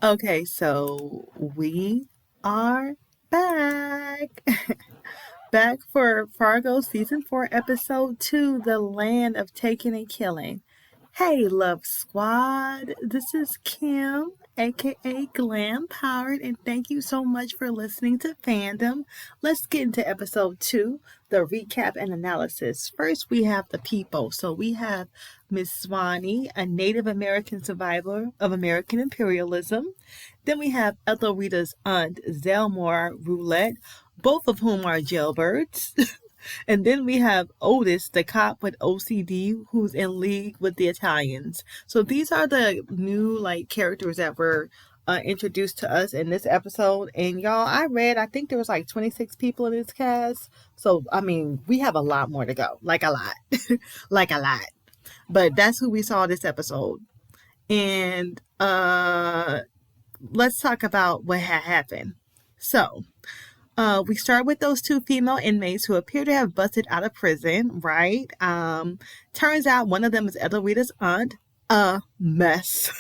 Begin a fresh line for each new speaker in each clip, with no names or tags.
Okay, so we are back. Back for Fargo Season 4, Episode 2, The Land of Taking and Killing. Hey, Love Squad. This is Kim, aka Glam Powered, and thank you so much for listening to Fandom. Let's get into Episode 2, the recap and analysis. First, we have the people. So we have Miss Swanee, a Native American survivor of American imperialism. Then we have Ethelrita's aunt, Zelmore Roulette, both of whom are jailbirds. And then we have Otis, the cop with OCD, who's in league with the Italians. So these are the new characters that were introduced to us in this episode. And y'all, I think there was 26 people in this cast. So I mean, we have a lot more to go. Like a lot, like a lot. But that's who we saw this episode. And let's talk about what had happened. So we start with those two female inmates who appear to have busted out of prison, right? Turns out one of them is Ethelrita's aunt. A mess.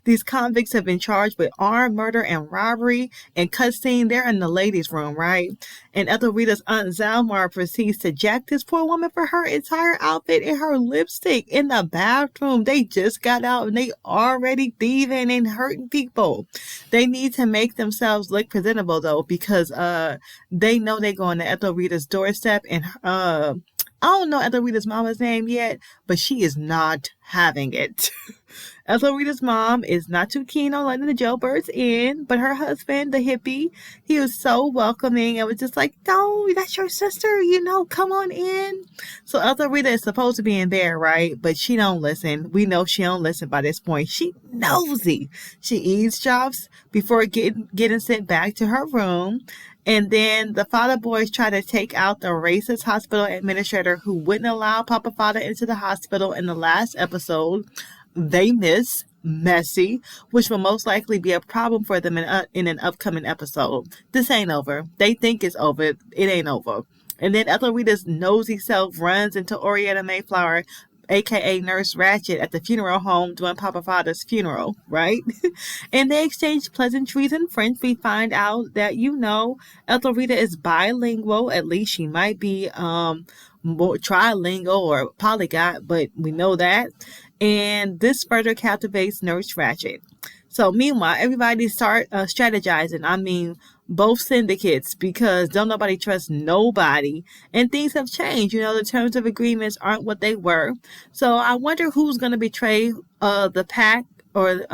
These convicts have been charged with armed murder and robbery and cussing. They're in the ladies' room, right? And Ethelrita's aunt Zalmar proceeds to jack this poor woman for her entire outfit and her lipstick in the bathroom. They just got out and they already thieving and hurting people. They need to make themselves look presentable though, because they know they're going to Ethelrita's doorstep, and I don't know Ethelrita's mama's name yet, but she is not having it. Ethelrita's mom is not too keen on letting the jailbirds in, but her husband, the hippie, he was so welcoming and was just like, no, that's your sister, come on in. So Ethelrita is supposed to be in bed, right? But she don't listen. We know she don't listen by this point. She nosy. She eavesdrops before getting sent back to her room. And then the Father boys try to take out the racist hospital administrator who wouldn't allow Papa Father into the hospital in the last episode. They miss Messy, which will most likely be a problem for them in an upcoming episode. This ain't over. They think it's over. It ain't over. And then Ethelrita's nosy self runs into Orietta Mayflower, aka Nurse Ratchet, at the funeral home doing Papa Father's funeral, right? And they exchange pleasantries in French. We find out that, Ethelrita is bilingual. At least she might be more trilingual or polyglot, but we know that. And this further captivates Nurse Ratchet. So meanwhile, everybody start strategizing. I mean, both syndicates, because don't nobody trust nobody, and things have changed. The terms of agreements aren't what they were. So I wonder who's going to betray the pact, or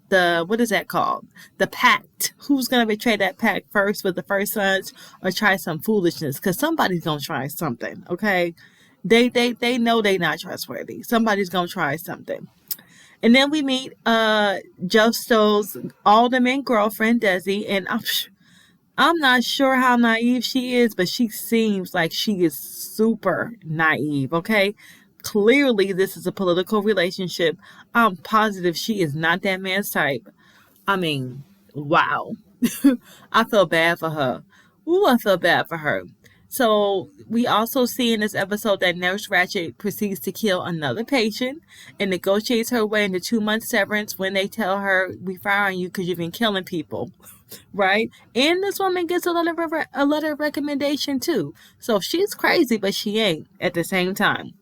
what is that called? The pact. Who's going to betray that pact first with the First Sons, or try some foolishness? Because somebody's going to try something, okay? They know they're not trustworthy. Somebody's going to try something. And then we meet Justo's alderman girlfriend, Desi, and I'm not sure how naive she is, but she seems like she is super naive, okay? Clearly, this is a political relationship. I'm positive she is not that man's type. I mean, wow. I feel bad for her. Ooh, I feel bad for her. So we also see in this episode that Nurse Ratchet proceeds to kill another patient and negotiates her way into 2 months severance when they tell her, we firing you because you've been killing people, right? And this woman gets a letter of recommendation too. So she's crazy, but she ain't at the same time.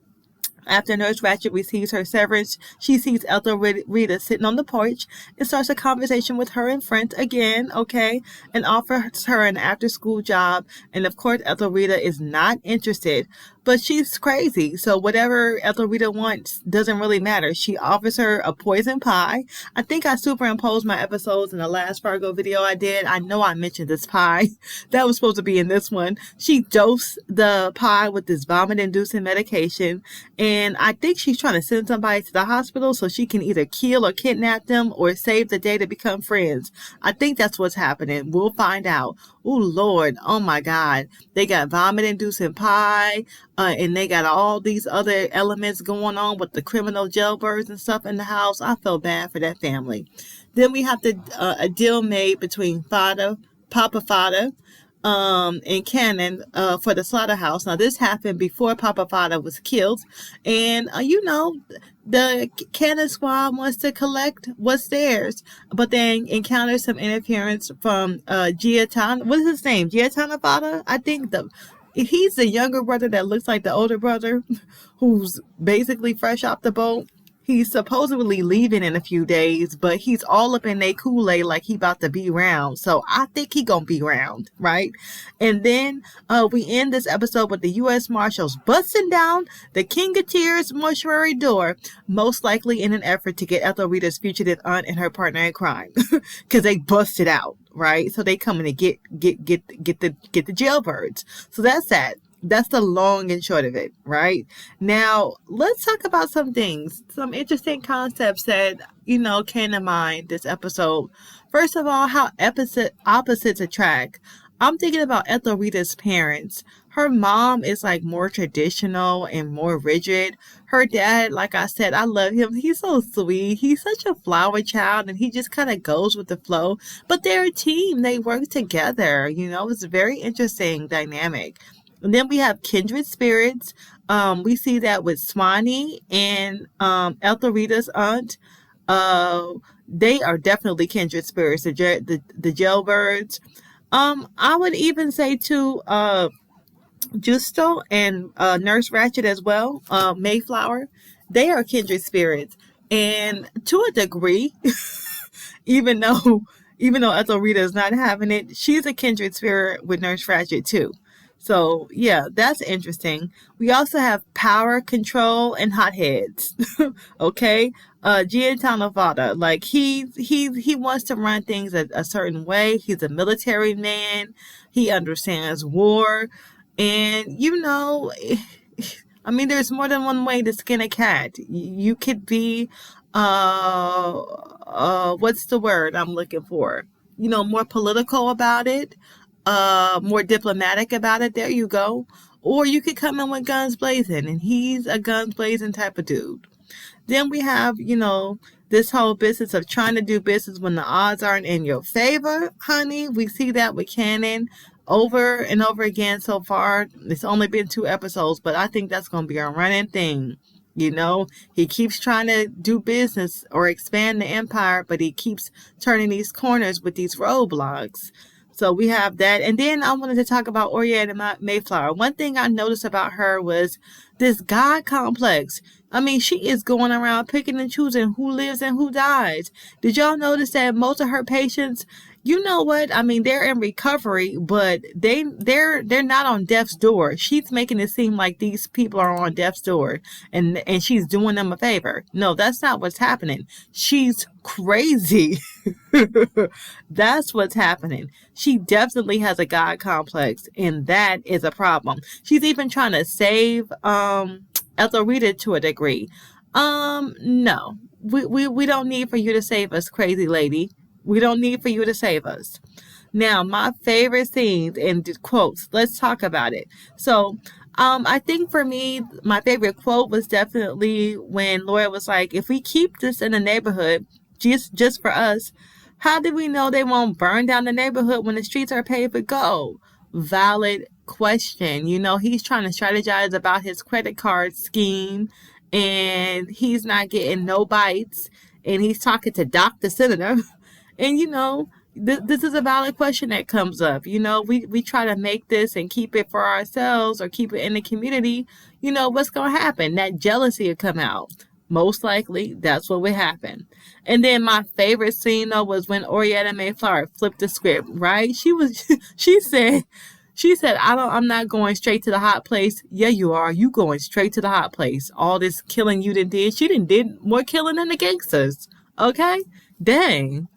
After Nurse Ratchet receives her severance, she sees Ethelrita sitting on the porch and starts a conversation with her and friends again, okay, and offers her an after-school job. And of course, Ethelrita is not interested, but she's crazy. So whatever Ethelrita wants doesn't really matter. She offers her a poison pie. I think I superimposed my episodes in the last Fargo video I did. I know I mentioned this pie. That was supposed to be in this one. She dosed the pie with this vomit-inducing medication, and I think she's trying to send somebody to the hospital so she can either kill or kidnap them or save the day to become friends. I think that's what's happening. We'll find out. Oh, Lord. Oh, my God. They got vomit-inducing pie, and they got all these other elements going on with the criminal jailbirds and stuff in the house. I feel bad for that family. Then we have a deal made between Papa Fada, in canon for the slaughterhouse. Now this happened before Papa Fada was killed, and the canon squad wants to collect what's theirs, but then encounters some interference from Giatan. What is his name? Giatana Fada, I think. He's the younger brother that looks like the older brother, who's basically fresh off the boat. He's supposedly leaving in a few days, but he's all up in their Kool-Aid like he about to be round. So I think he gonna be round, right? And then we end this episode with the U.S. Marshals busting down the King of Tears mortuary door, most likely in an effort to get Ethelrita's fugitive aunt and her partner in crime, because they busted out, right? So they coming to get the jailbirds. So that's that. That's the long and short of it, right? Now, let's talk about some things, some interesting concepts that, came to mind this episode. First of all, how opposites attract. I'm thinking about Ethelrita's parents. Her mom is like more traditional and more rigid. Her dad, like I said, I love him. He's so sweet. He's such a flower child and he just kind of goes with the flow. But they're a team. They work together. It's a very interesting dynamic. And then we have Kindred Spirits. We see that with Swanee and Ethelrita's aunt. They are definitely Kindred Spirits, the jailbirds. I would even say too, Justo and Nurse Ratched as well, Mayflower. They are Kindred Spirits. And to a degree, even though Ethelrita is not having it, she's a kindred spirit with Nurse Ratched too. So yeah, that's interesting. We also have power, control, and hotheads. Okay, Giancarlo Vada, like he wants to run things a certain way. He's a military man. He understands war, and there's more than one way to skin a cat. You could be, what's the word I'm looking for? More political about it, more diplomatic about it. There you go. Or you could come in with guns blazing, and he's a guns blazing type of dude. Then we have, this whole business of trying to do business when the odds aren't in your favor, honey. We see that with Canon over and over again so far. It's only been 2 episodes, but I think that's going to be a running thing. He keeps trying to do business or expand the empire, but he keeps turning these corners with these roadblocks. So we have that. And then I wanted to talk about Oriana Mayflower. One thing I noticed about her was this God complex. She is going around picking and choosing who lives and who dies. Did y'all notice that most of her patients, they're in recovery, but they're not on death's door. She's making it seem like these people are on death's door and she's doing them a favor. No, that's not what's happening. She's crazy. That's what's happening. She definitely has a God complex, and that is a problem. She's even trying to save Ethelrita to a degree. No. We don't need for you to save us, crazy lady. We don't need for you to save us. Now, my favorite scenes and quotes. Let's talk about it. So, I think for me, my favorite quote was definitely when Laura was like, if we keep this in the neighborhood, just for us, how do we know they won't burn down the neighborhood when the streets are paved with gold? Valid question. He's trying to strategize about his credit card scheme, and he's not getting no bites, and he's talking to Dr. Senator. And, this is a valid question that comes up. We try to make this and keep it for ourselves or keep it in the community. What's going to happen? That jealousy will come out. Most likely, that's what would happen. And then my favorite scene, though, was when Oriana Mayflower flipped the script, right? She said, I'm not going straight to the hot place. Yeah, you are. You going straight to the hot place. All this killing you did. She did more killing than the gangsters. Okay? Dang.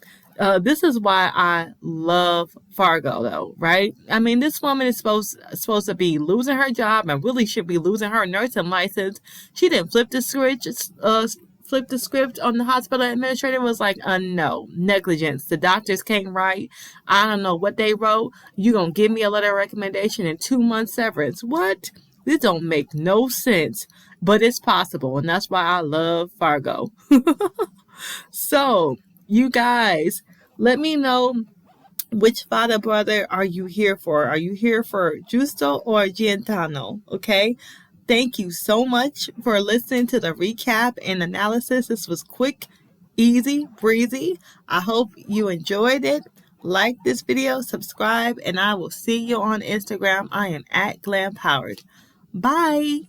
This is why I love Fargo, though, right? This woman is supposed to be losing her job and really should be losing her nursing license. She didn't flip the script on the hospital administrator. Was like, no, negligence. The doctors can't write. I don't know what they wrote. You gonna give me a letter of recommendation and 2 months severance? What? This don't make no sense, but it's possible, and that's why I love Fargo. So, you guys, let me know Which father brother are you here for? Are you here for Justo or Giantano? Okay. Thank you so much for listening to the recap and analysis. This was quick, easy, breezy. I hope you enjoyed it. Like this video, subscribe, and I will see you on Instagram. I am at Glam Powered. Bye.